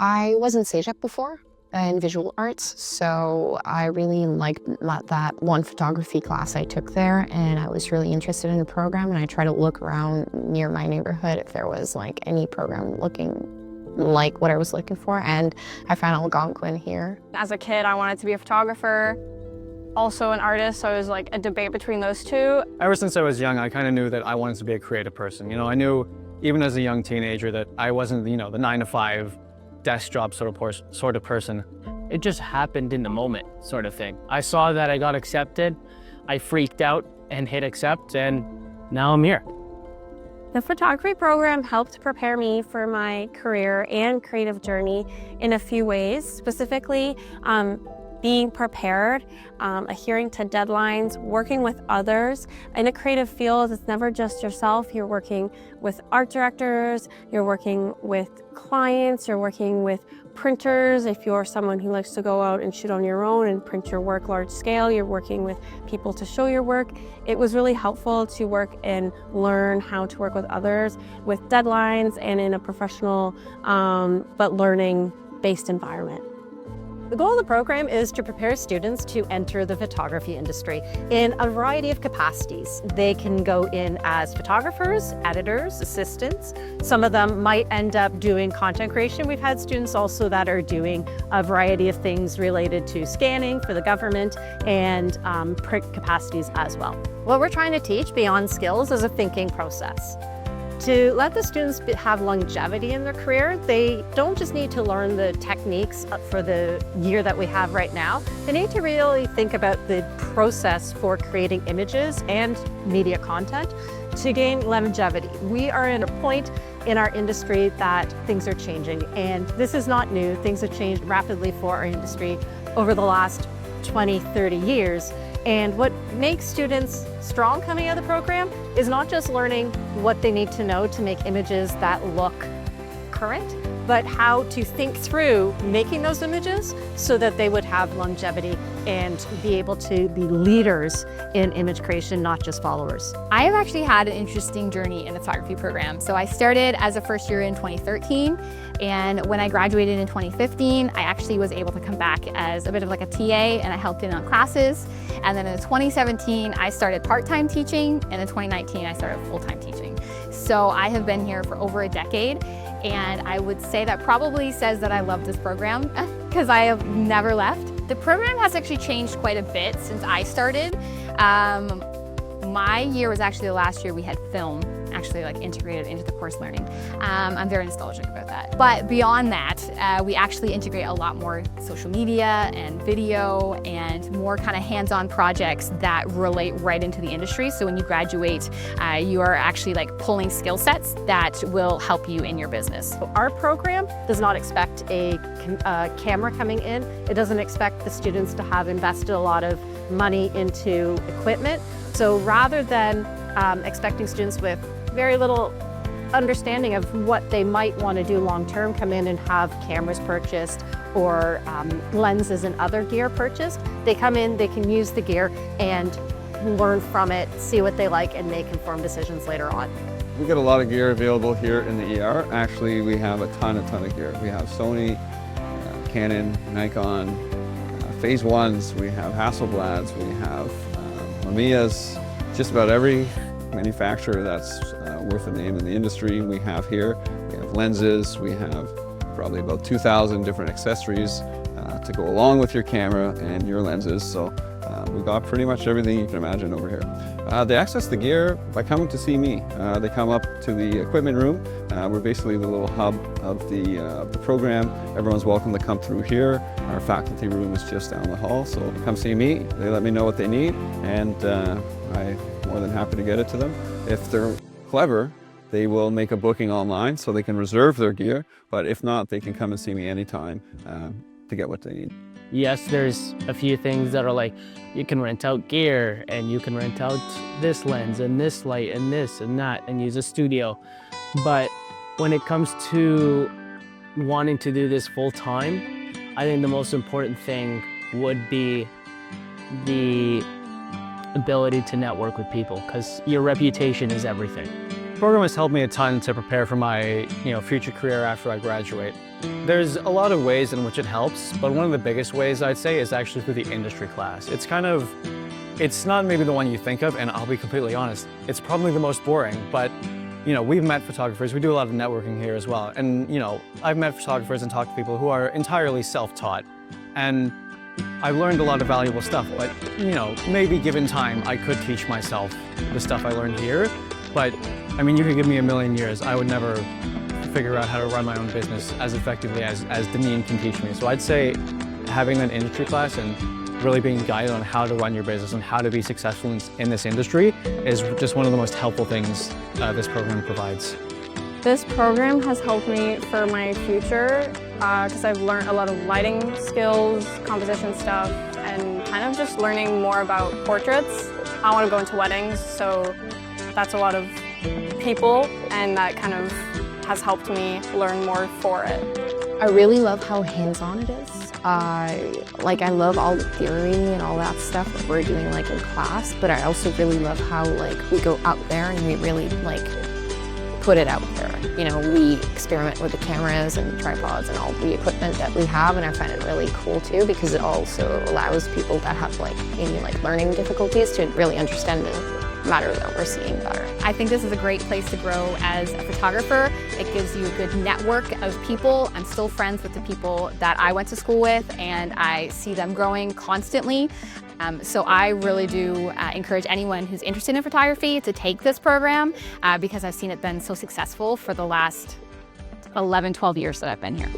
I was in CEGEP before in visual arts, so I really liked that one photography class I took there, and I was really interested in the program, and I tried to look around near my neighborhood if there was like any program looking like what I was looking for, and I found Algonquin here. As a kid, I wanted to be a photographer, also an artist, so it was like a debate between those two. Ever since I was young, I kind of knew that I wanted to be a creative person. You know, I knew even as a young teenager that I wasn't, you know, the 9-to-5 desk job sort of person. It just happened in the moment sort of thing. I saw that I got accepted, I freaked out and hit accept, and now I'm here. The photography program helped prepare me for my career and creative journey in a few ways, specifically being prepared, adhering to deadlines, working with others. In a creative field, it's never just yourself. You're working with art directors, you're working with clients, you're working with printers. If you're someone who likes to go out and shoot on your own and print your work large scale, you're working with people to show your work. It was really helpful to work and learn how to work with others with deadlines and in a professional but learning-based environment. The goal of the program is to prepare students to enter the photography industry in a variety of capacities. They can go in as photographers, editors, assistants. Some of them might end up doing content creation. We've had students also that are doing a variety of things related to scanning for the government and print capacities as well. What we're trying to teach beyond skills is a thinking process. To let the students have longevity in their career, they don't just need to learn the techniques for the year that we have right now. They need to really think about the process for creating images and media content to gain longevity. We are at a point in our industry that things are changing, and this is not new. Things have changed rapidly for our industry over the last 20, 30 years. And what makes students strong coming out of the program is not just learning what they need to know to make images that look current, but how to think through making those images so that they would have longevity and be able to be leaders in image creation, not just followers. I have actually had an interesting journey in the photography program. So I started as a first year in 2013, and when I graduated in 2015, I actually was able to come back as a bit of like a TA, and I helped in on classes. And then in 2017, I started part-time teaching, and in 2019, I started full-time teaching. So I have been here for over a decade, and I would say that probably says that I love this program because I have never left. The program has actually changed quite a bit since I started. My year was actually the last year we had film actually like integrated into the course learning. I'm very nostalgic about that. But beyond that, we actually integrate a lot more social media and video and more kind of hands-on projects that relate right into the industry. So when you graduate, you are actually like pulling skill sets that will help you in your business. So our program does not expect a camera coming in. It doesn't expect the students to have invested a lot of money into equipment. So rather than expecting students with very little understanding of what they might want to do long-term come in and have cameras purchased or lenses and other gear purchased, they come in, they can use the gear and learn from it, see what they like, and make informed decisions later on. We got a lot of gear available here in the ER. Actually, we have a ton of gear. We have Sony, Canon, Nikon, Phase 1s, we have Hasselblads, we have Lamiyas, just about every manufacturer that's worth a name in the industry we have here. We have lenses, we have probably about 2,000 different accessories to go along with your camera and your lenses. So we've got pretty much everything you can imagine over here. They access the gear by coming to see me. They come up to the equipment room. We're basically the little hub of the program. Everyone's welcome to come through here. Our faculty room is just down the hall, so come see me. They let me know what they need, and I'm more than happy to get it to them. If they're clever, they will make a booking online so they can reserve their gear, but if not, they can come and see me anytime to get what they need. Yes, there's a few things that are like, you can rent out gear and you can rent out this lens and this light and this and that and use a studio. But when it comes to wanting to do this full time, I think the most important thing would be the ability to network with people, because your reputation is everything. The program has helped me a ton to prepare for my future career after I graduate. There's a lot of ways in which it helps, but one of the biggest ways I'd say is actually through the industry class. It's not maybe the one you think of, and I'll be completely honest, it's probably the most boring, but we've met photographers, we do a lot of networking here as well, and I've met photographers and talked to people who are entirely self-taught, and I've learned a lot of valuable stuff, but maybe given time, I could teach myself the stuff I learned here, but I mean, you could give me a million years, I would never figure out how to run my own business as effectively as Deneen can teach me. So I'd say having an industry class and really being guided on how to run your business and how to be successful in this industry is just one of the most helpful things this program provides. This program has helped me for my future because I've learned a lot of lighting skills, composition stuff, and kind of just learning more about portraits. I want to go into weddings, so that's a lot of people, and that kind of has helped me learn more for it. I really love how hands-on it is. I love all the theory and all that stuff that we're doing in class, but I also really love how we go out there and we really put it out there. We experiment with the cameras and tripods and all the equipment that we have, and I find it really cool too because it also allows people that have maybe learning difficulties to really understand the matter that we're seeing better. I think this is a great place to grow as a photographer. It gives you a good network of people. I'm still friends with the people that I went to school with, and I see them growing constantly. So I really do encourage anyone who's interested in photography to take this program because I've seen it been so successful for the last 11, 12 years that I've been here.